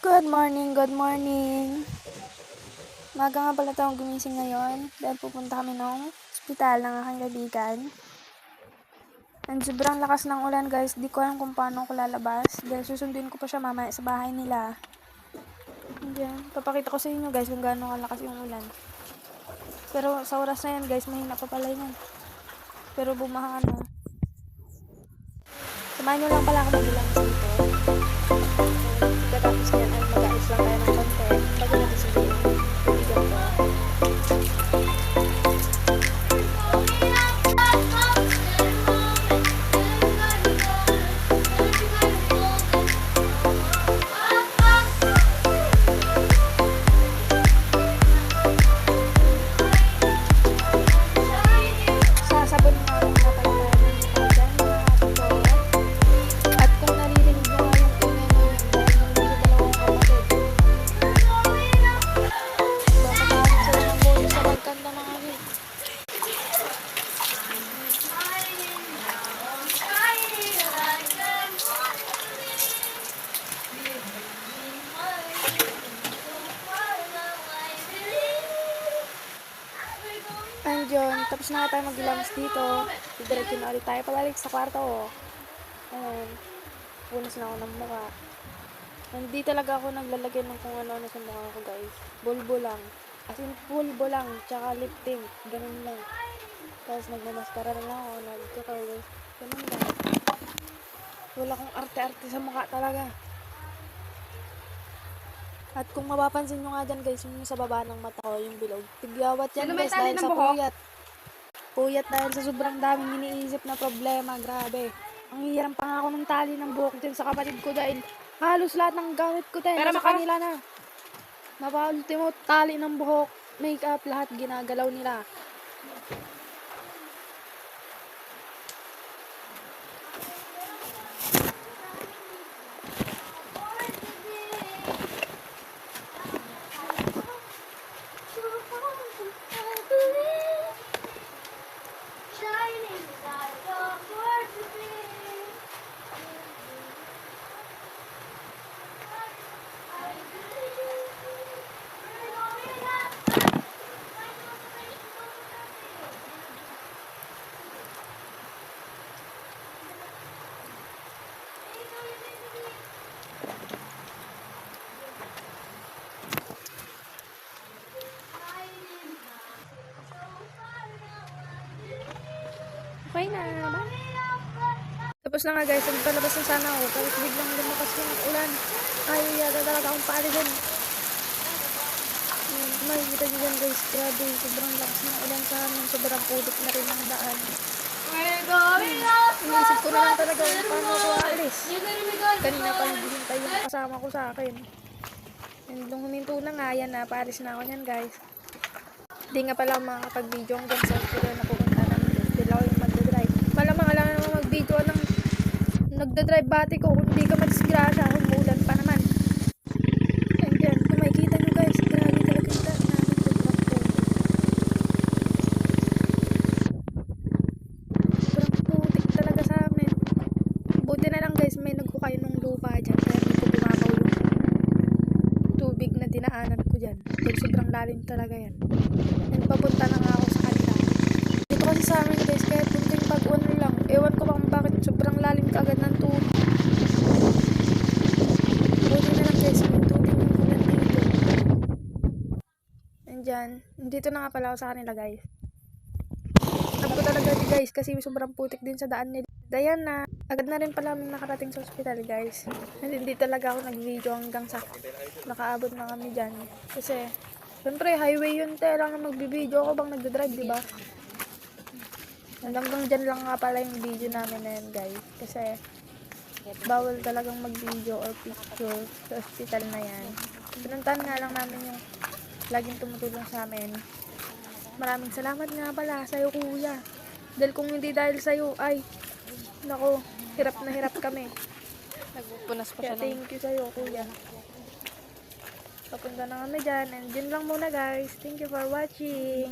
Good morning, good morning. Maga nga pala tayong gumising ngayon dahil pupunta kami ng ospital ng aking kaibigan. And sobrang lakas ng ulan guys, di ko alam kung paano ko lalabas dahil susunduin ko pa siya mamaya sa bahay nila. Diyan, papakita ko sa inyo guys kung gaano kalakas yung ulan. Pero sa oras na yan guys, mahina pa pala yan. Pero bumaha na. Samahan nyo lang pala ako magbilang dito. Pagkatapos niyan ay mag-aayos lang tayo ng konti bago natin sabihin yung kaibigan ko. Sasabon nga lang na pala tayo ng mukha dyan mga kapatid. At kung naririnig nyo nga yung ingay na yun dahil yung mga dalawang kapatid. Bakit sila ng boses sa pagkanta ng akin. Ayun, tapos na tayo mag-lunch dito. Didiretso na ulit tayo pabalik sa kwarto. Ayan, punas na ako ng mukha. Hindi talaga ako naglalagay ng kung ano-ano sa mukha ko guys. Bulbo lang. As in, bulbo lang. Tsaka lip tint. Ganun lang. Tapos nagmamaskara na lang ako. Nagka-curls. Ganun lang. Wala akong arte-arte sa mukha talaga. At kung mapapansin nyo nga dyan guys, yung sa baba ng mata ko, yung bilog. Tigyawat yan guys dahil sa puyat. Puyat dahil sa sobrang daming iniisip na problema. Grabe. Ang hirang pa nga ako ng tali ng buhok din sa kapatid ko dahil halos lahat ng gamit ko tayo nasa kanila na. Mapa-ultimo tali ng buhok, makeup, lahat ginagalaw nila. Okay na naman. Tapos na nga guys, nagpalabas na sana ako. Tapos biglang lumakas yung ulan. Ay, yata talaga akong paalisin. Makikita nyo dyan guys, grabe. Sobrang lakas ng ulan sa amin. Sobrang pudik na rin ang daan. Inisip ko na lang talaga kung paano ako aalis. Kanina pa naghihintay yung kasama ko sa akin. And nung huminto na nga, yan na, paalis na ako yan guys. Hindi nga pala makakapag-video hanggang sa hospital na pupunta namin. Dahil ako yung magdadrive. Malamang alam naman mag-video ng nagdadrive bati ko kung hindi ka madisgrasya. Umulan pa naman. And yan, kung makikita nyo guys, grabe talaga yung daan namin. Sobrang putik talaga sa amin. Buti na lang guys, may nagkukay ng lupa dyan. Kaya hindi ko bumabaw yung tubig na dinaanan ko dyan. Dahil sobrang lalim talaga yan. And papunta na nga ako sa kanila. Dito kasi sa amin guys, kahit kunting pag-uwan lang. Ewan ko ba kung bakit sobrang lalim kaagad ng tubig. Buti na lang guys, may tubig yung ulan dito. And dyan, dito na nga pala ako sa kanila guys. Alam ko talaga guys, kasi sobrang putik din sa daan nila. Dayan na, agad na rin pala kami nakarating sa ospital guys. And hindi talaga ako nag-video hanggang sa nakaabot na kami dyan. Kasi, syempre highway yun, kailangan magbibideo ako bang nagdadrive, diba? Hanggang dyan lang nga pala yung video namin na yun guys. Kasi, bawal talagang mag-video or picture sa ospital na yan. Pinuntahan nga lang namin yung laging tumutulong sa amin. Maraming salamat nga pala sa'yo kuya. Dahil kung hindi dahil sa'yo, ay, nako, hirap na hirap kami. Nagpupunas pa Kaya siya thank you sa'yo kuya. Papunta na kami dyan. And yun lang muna guys. Thank you for watching.